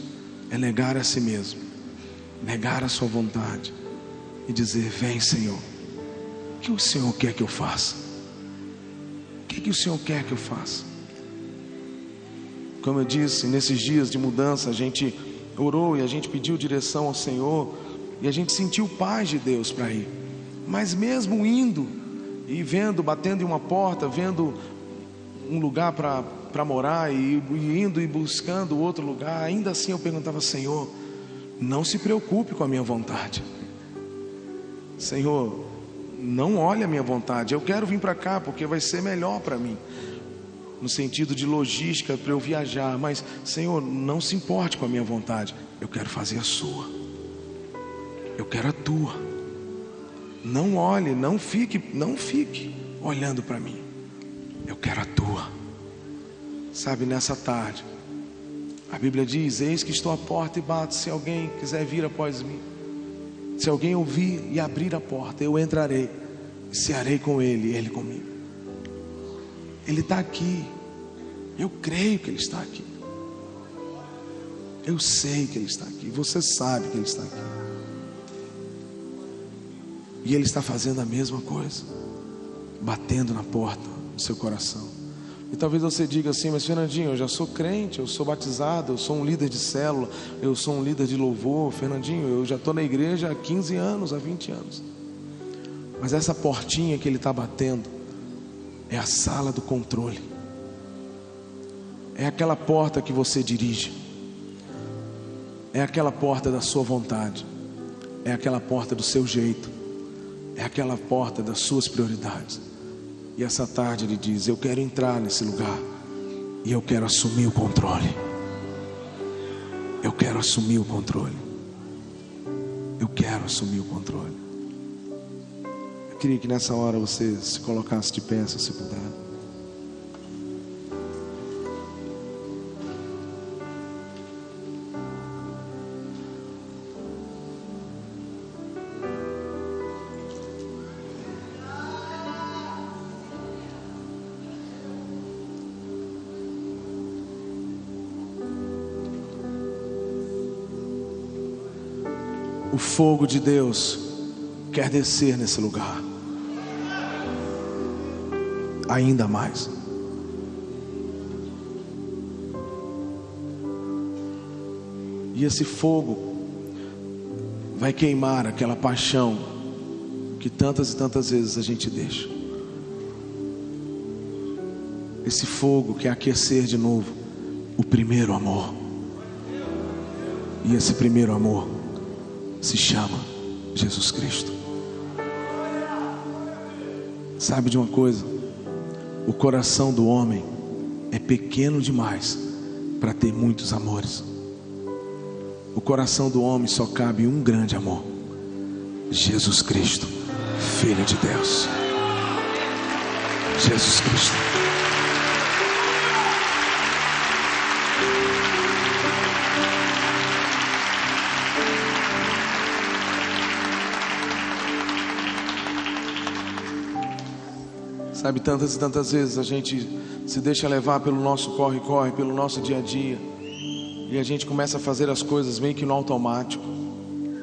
é negar a si mesmo, negar a sua vontade e dizer: vem, Senhor, o que o Senhor quer que eu faça? O que o Senhor quer que eu faça? Como eu disse, nesses dias de mudança a gente orou e a gente pediu direção ao Senhor, e a gente sentiu paz de Deus para ir. Mas mesmo indo, E vendo, batendo em uma porta, vendo um lugar para morar, e indo e buscando outro lugar, ainda assim eu perguntava: Senhor, não se preocupe com a minha vontade. Senhor, não olhe a minha vontade. Eu quero vir para cá porque vai ser melhor para mim, no sentido de logística, para eu viajar. Mas Senhor, não se importe com a minha vontade. Eu quero fazer a sua. Eu quero a tua. Não olhe, não fique olhando para mim. Eu quero a tua. Sabe, nessa tarde, a Bíblia diz: eis que estou à porta e bato. Se alguém quiser vir após mim, se alguém ouvir e abrir a porta, eu entrarei e cearei com ele e ele comigo. Ele está aqui. Eu creio que ele está aqui. Eu sei que ele está aqui. Você sabe que ele está aqui. E ele está fazendo a mesma coisa, batendo na porta do seu coração. E talvez você diga assim: mas Fernandinho, eu já sou crente, eu sou batizado, eu sou um líder de célula, eu sou um líder de louvor. Fernandinho, eu já estou na igreja há 15 anos, há 20 anos. Mas essa portinha que ele está batendo é a sala do controle. É aquela porta que você dirige. É aquela porta da sua vontade. É aquela porta do seu jeito. É aquela porta das suas prioridades. E essa tarde ele diz: eu quero entrar nesse lugar e eu quero assumir o controle. Eu quero assumir o controle. Eu quero assumir o controle. Eu queria que nessa hora você se colocasse de pé, se você puder. O fogo de Deus quer descer nesse lugar ainda mais. E esse fogo vai queimar aquela paixão que tantas e tantas vezes a gente deixa. Esse fogo quer aquecer de novo o primeiro amor. E esse primeiro amor se chama Jesus Cristo. Sabe de uma coisa? O coração do homem é pequeno demais para ter muitos amores. O coração do homem só cabe um grande amor: Jesus Cristo, Filho de Deus. Jesus Cristo. Sabe, tantas e tantas vezes a gente se deixa levar pelo nosso corre-corre, pelo nosso dia a dia, e a gente começa a fazer as coisas meio que no automático.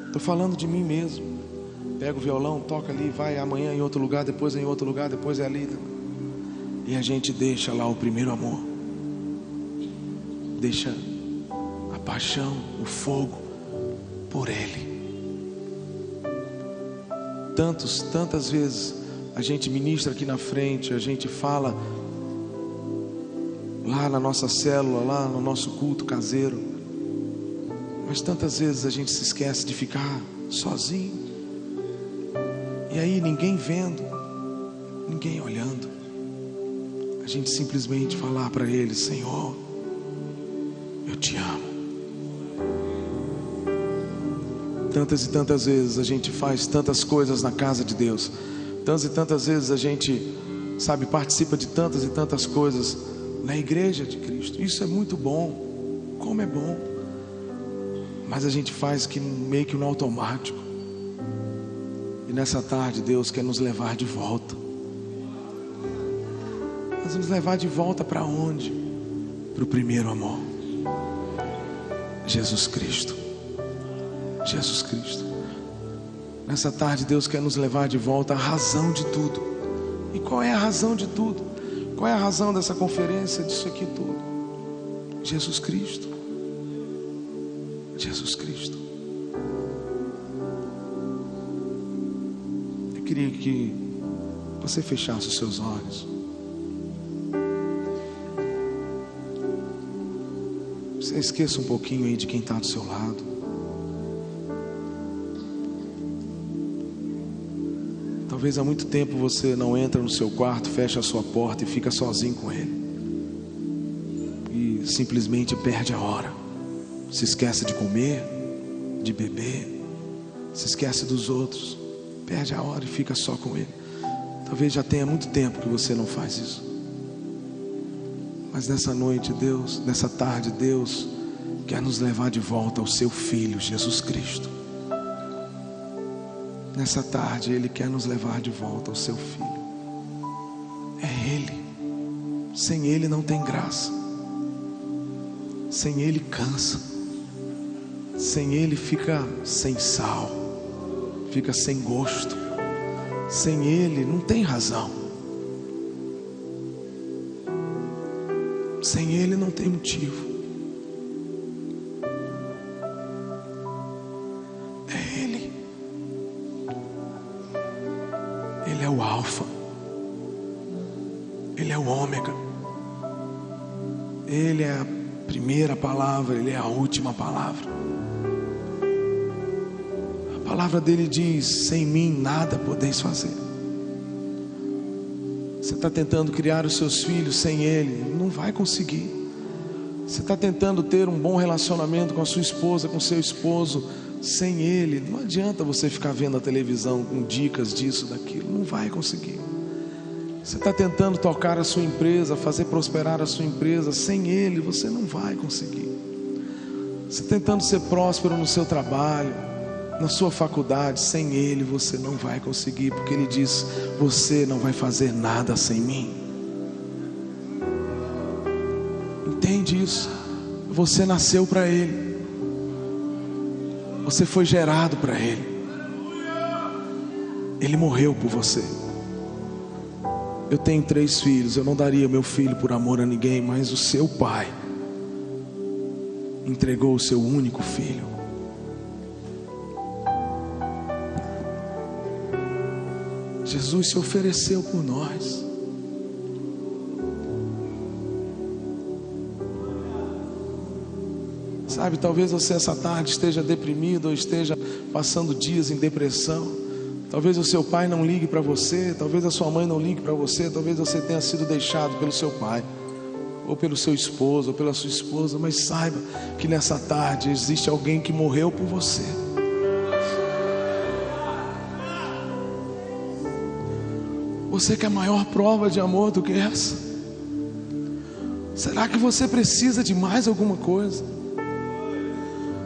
Estou falando de mim mesmo. Pega o violão, toca ali, vai amanhã em outro lugar, depois em outro lugar, depois é ali. E a gente deixa lá o primeiro amor. Deixa a paixão, o fogo por Ele. Tantas vezes a gente ministra aqui na frente, a gente fala lá na nossa célula, lá no nosso culto caseiro, mas tantas vezes a gente se esquece de ficar sozinho, e aí ninguém vendo, ninguém olhando, a gente simplesmente falar para Ele: Senhor, eu te amo. Tantas e tantas vezes a gente faz tantas coisas na casa de Deus. Tantas e tantas vezes a gente, sabe, participa de tantas e tantas coisas na igreja de Cristo. Isso é muito bom, como é bom. Mas a gente faz que meio que no automático. E nessa tarde Deus quer nos levar de volta. Mas nos levar de volta para onde? Para o primeiro amor. Jesus Cristo. Jesus Cristo. Nessa tarde Deus quer nos levar de volta à razão de tudo. E qual é a razão de tudo? Qual é a razão dessa conferência, disso aqui tudo? Jesus Cristo. Jesus Cristo. Eu queria que você fechasse os seus olhos. Você esqueça um pouquinho aí de quem está do seu lado. Talvez há muito tempo você não entra no seu quarto, fecha a sua porta e fica sozinho com Ele. E simplesmente perde a hora. Se esquece de comer, de beber, se esquece dos outros, perde a hora e fica só com Ele. Talvez já tenha muito tempo que você não faz isso. Mas nessa noite, Deus, nessa tarde, Deus quer nos levar de volta ao seu Filho, Jesus Cristo. Nessa tarde, Ele quer nos levar de volta ao seu Filho. É Ele. Sem Ele não tem graça. Sem Ele cansa. Sem Ele fica sem sal. Fica sem gosto. Sem Ele não tem razão. Sem Ele não tem motivo. É Ele. Ele é o Alfa. Ele é o Ômega. Ele é a primeira palavra, Ele é a última palavra. A palavra dele diz: sem mim nada podeis fazer. Você está tentando criar os seus filhos sem Ele, não vai conseguir. Você está tentando ter um bom relacionamento com a sua esposa, com o seu esposo, sem Ele, não adianta você ficar vendo a televisão com dicas disso, daquilo, não vai conseguir. Você está tentando tocar a sua empresa, fazer prosperar a sua empresa, sem Ele você não vai conseguir. Você está tentando ser próspero no seu trabalho, na sua faculdade, sem Ele você não vai conseguir, porque Ele diz: você não vai fazer nada sem mim. Entende isso? Você nasceu para Ele, você foi gerado para Ele, Ele morreu por você. Eu tenho 3 filhos, eu não daria meu filho por amor a ninguém, mas o seu pai entregou o seu único filho. Jesus se ofereceu por nós. Sabe, talvez você essa tarde esteja deprimido, ou esteja passando dias em depressão. Talvez o seu pai não ligue para você, talvez a sua mãe não ligue para você, talvez você tenha sido deixado pelo seu pai, ou pelo seu esposo, ou pela sua esposa. Mas saiba que nessa tarde existe alguém que morreu por você. Você quer maior prova de amor do que essa? Será que você precisa de mais alguma coisa?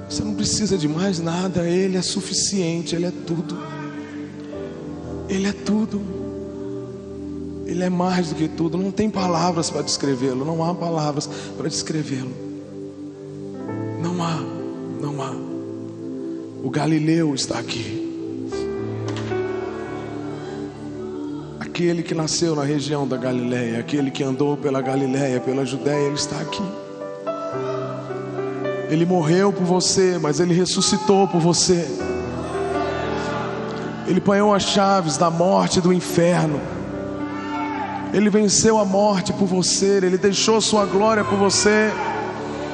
Você não precisa de mais nada. Ele é suficiente, Ele é tudo. Ele é tudo. Ele é mais do que tudo. Não tem palavras para descrevê-lo. Não há palavras para descrevê-lo. Não há. Não há. O Galileu está aqui. Aquele que nasceu na região da Galileia, aquele que andou pela Galileia, pela Judéia, Ele está aqui. Ele morreu por você, mas Ele ressuscitou por você. Ele apanhou as chaves da morte e do inferno. Ele venceu a morte por você. Ele deixou sua glória por você.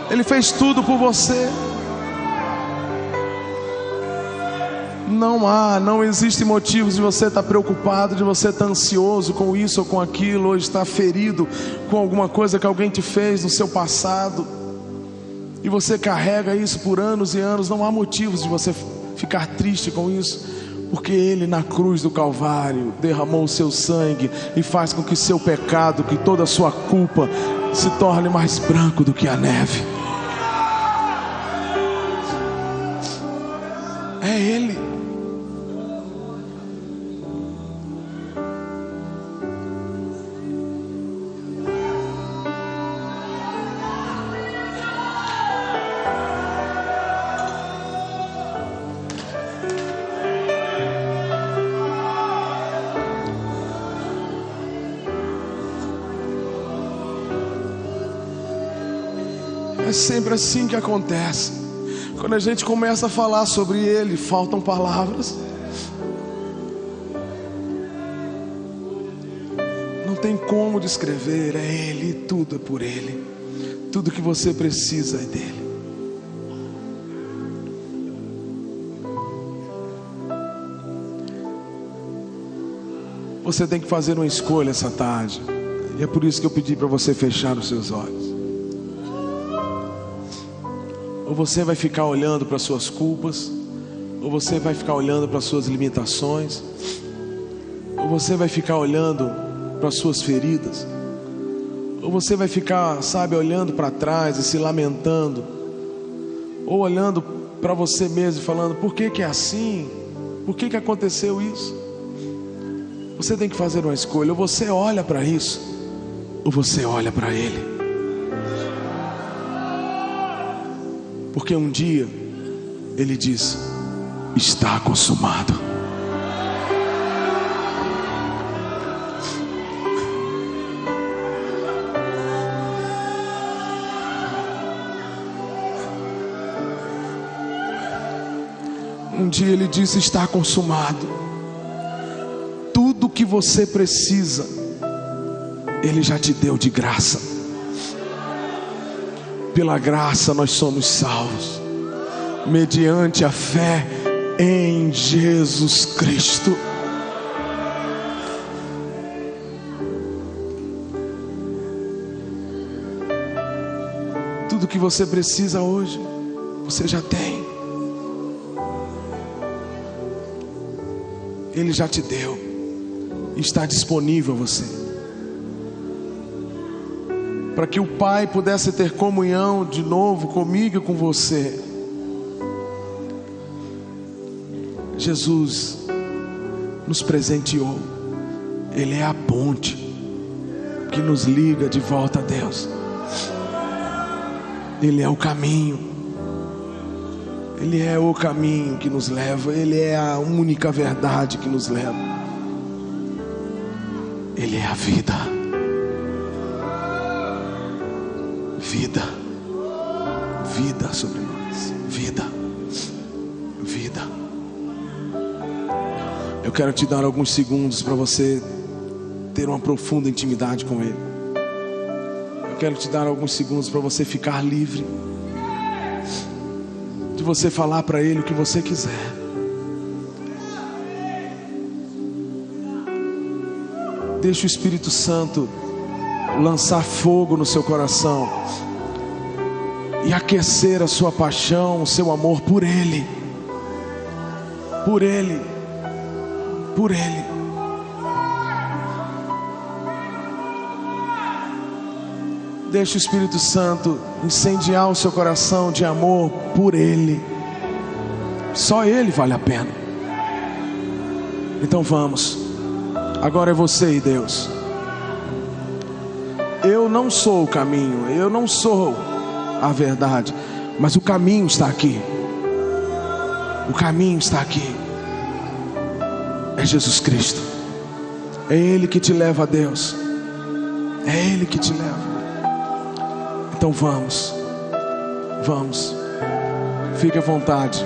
Ele fez tudo por você. Não existe motivos de você estar preocupado, de você estar ansioso com isso ou com aquilo, ou estar ferido com alguma coisa que alguém te fez no seu passado, e você carrega isso por anos e anos. Não há motivos de você ficar triste com isso, porque Ele na cruz do Calvário derramou o seu sangue e faz com que seu pecado, que toda a sua culpa se torne mais branco do que a neve. É Ele. É sempre assim que acontece. Quando a gente começa a falar sobre Ele, faltam palavras. como descrever. É Ele, tudo é por Ele. Tudo que você precisa é dEle. Você tem que fazer uma escolha essa tarde. E é por isso que eu pedi para você fechar os seus olhos. Ou você vai ficar olhando para as suas culpas, ou você vai ficar olhando para as suas limitações, ou você vai ficar olhando para as suas feridas, ou você vai ficar, sabe, olhando para trás e se lamentando, ou olhando para você mesmo e falando: por que é assim? Por que aconteceu isso? Você tem que fazer uma escolha. Ou você olha para isso, ou você olha para Ele. Porque um dia Ele disse: está consumado. Um dia Ele disse: está consumado. Tudo que você precisa, Ele já te deu de graça. Pela graça nós somos salvos, mediante a fé em Jesus Cristo. Tudo que você precisa hoje, você já tem. Ele já te deu, está disponível a você, para que o Pai pudesse ter comunhão de novo comigo e com você. Jesus nos presenteou. Ele é a ponte que nos liga de volta a Deus. Ele é o caminho. Ele é o caminho que nos leva. Ele é a única verdade que nos leva. Ele é a vida. Vida. Vida sobre nós. Vida. Vida. Eu quero te dar alguns segundos para você ter uma profunda intimidade com Ele. Eu quero te dar alguns segundos para você ficar livre, de você falar para Ele o que você quiser. Deixa o Espírito Santo lançar fogo no seu coração e aquecer a sua paixão, o seu amor por Ele. Por Ele. Por Ele. Deixa o Espírito Santo incendiar o seu coração de amor por Ele. Só Ele vale a pena. Então vamos. Agora é você e Deus. Eu não sou o caminho, eu não sou a verdade, mas o caminho está aqui. O caminho está aqui. É Jesus Cristo. É Ele que te leva a Deus. É Ele que te leva. Então vamos. Vamos. Fique à vontade.